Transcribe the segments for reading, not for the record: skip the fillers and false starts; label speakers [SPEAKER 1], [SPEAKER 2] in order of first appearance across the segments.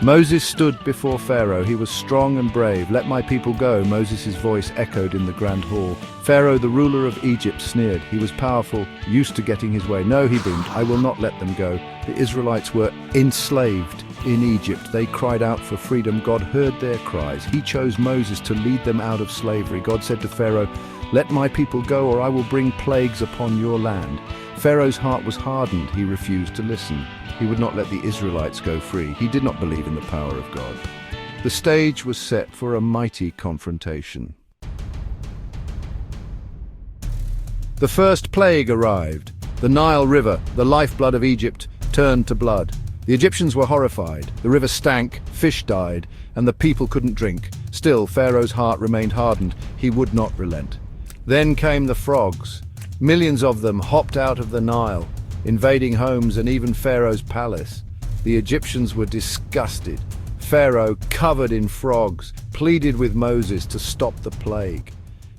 [SPEAKER 1] Moses stood before Pharaoh. He was strong and brave. "Let my people go," Moses' voice echoed in the grand hall. Pharaoh, the ruler of Egypt, sneered. He was powerful, used to getting his way. "No," he boomed, "I will not let them go." The Israelites were enslaved in Egypt. They cried out for freedom. God heard their cries. He chose Moses to lead them out of slavery. God said to Pharaoh, "Let my people go, or I will bring plagues upon your land." Pharaoh's heart was hardened. He refused to listen. He would not let the Israelites go free. He did not believe in the power of God. The stage was set for a mighty confrontation. The first plague arrived. The Nile River, the lifeblood of Egypt, turned to blood. The Egyptians were horrified. The river stank, fish died, and the people couldn't drink. Still, Pharaoh's heart remained hardened. He would not relent. Then came the frogs. Millions of them hopped out of the Nile, invading homes and even Pharaoh's palace. The Egyptians were disgusted. Pharaoh, covered in frogs, pleaded with Moses to stop the plague.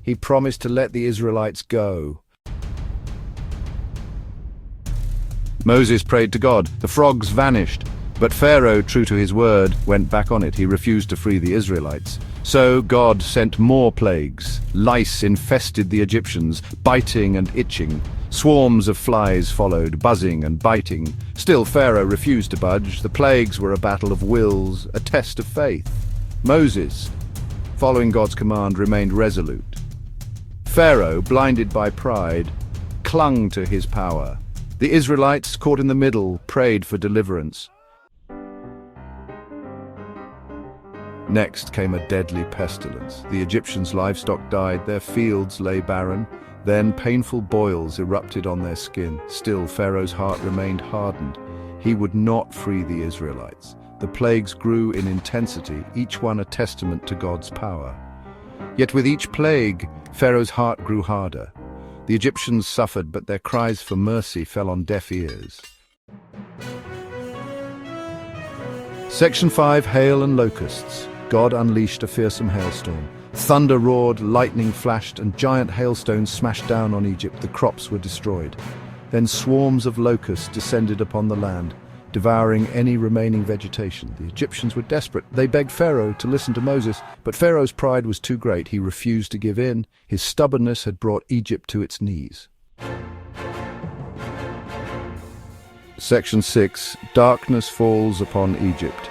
[SPEAKER 1] He promised to let the Israelites go. Moses prayed to God. The frogs vanished, but Pharaoh, true to his word, went back on it. He refused to free the Israelites. So God sent more plagues. Lice infested the Egyptians, biting and itching. Swarms of flies followed, buzzing and biting. Still, Pharaoh refused to budge. The plagues were a battle of wills, a test of faith. Moses, following God's command, remained resolute. Pharaoh, blinded by pride, clung to his power. The Israelites, caught in the middle, prayed for deliverance. Next came a deadly pestilence. The Egyptians' livestock died, their fields lay barren. Then painful boils erupted on their skin. Still, Pharaoh's heart remained hardened. He would not free the Israelites. The plagues grew in intensity, each one a testament to God's power. Yet with each plague, Pharaoh's heart grew harder. The Egyptians suffered, but their cries for mercy fell on deaf ears. Section 5, Hail and Locusts. God unleashed a fearsome hailstorm. Thunder roared, lightning flashed, and giant hailstones smashed down on Egypt. The crops were destroyed. Then swarms of locusts descended upon the land, devouring any remaining vegetation. The Egyptians were desperate. They begged Pharaoh to listen to Moses, but Pharaoh's pride was too great. He refused to give in. His stubbornness had brought Egypt to its knees. Section 6, Darkness falls upon Egypt.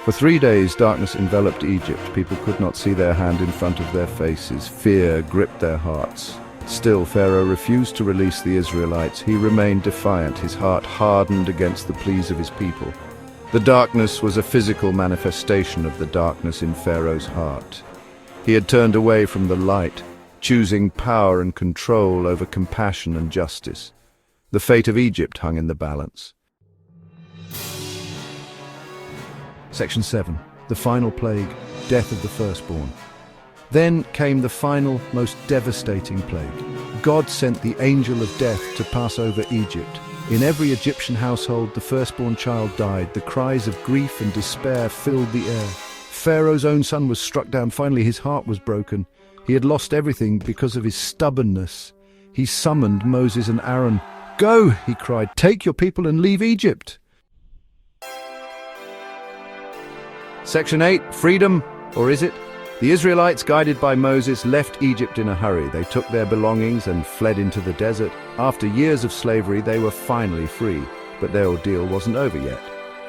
[SPEAKER 1] For 3 days, darkness enveloped Egypt. People could not see their hand in front of their faces. Fear gripped their hearts. Still, Pharaoh refused to release the Israelites. He remained defiant, his heart hardened against the pleas of his people. The darkness was a physical manifestation of the darkness in Pharaoh's heart. He had turned away from the light, choosing power and control over compassion and justice. The fate of Egypt hung in the balance. Section 7. The final plague, death of the firstborn. Then came the final, most devastating plague. God sent the angel of death to pass over Egypt. In every Egyptian household, the firstborn child died. The cries of grief and despair filled the air. Pharaoh's own son was struck down. Finally, his heart was broken. He had lost everything because of his stubbornness. He summoned Moses and Aaron. "Go," he cried, "take your people and leave Egypt." Section 8, Freedom, or is it? The Israelites, guided by Moses, left Egypt in a hurry. They took their belongings and fled into the desert. After years of slavery, they were finally free, but their ordeal wasn't over yet.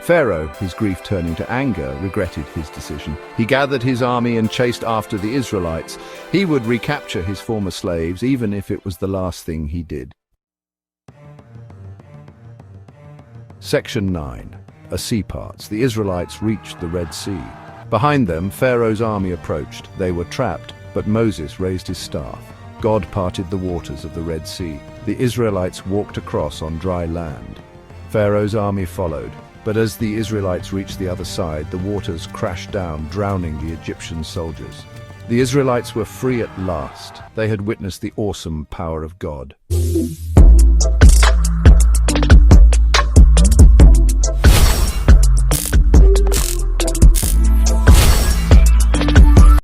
[SPEAKER 1] Pharaoh, his grief turning to anger, regretted his decision. He gathered his army and chased after the Israelites. He would recapture his former slaves, even if it was the last thing he did. Section 9. A sea parts. The Israelites reached the Red Sea. Behind them, Pharaoh's army approached. They were trapped, but Moses raised his staff. God parted the waters of the Red Sea. The Israelites walked across on dry land. Pharaoh's army followed, but as the Israelites reached the other side, the waters crashed down, drowning the Egyptian soldiers. The Israelites were free at last. They had witnessed the awesome power of God.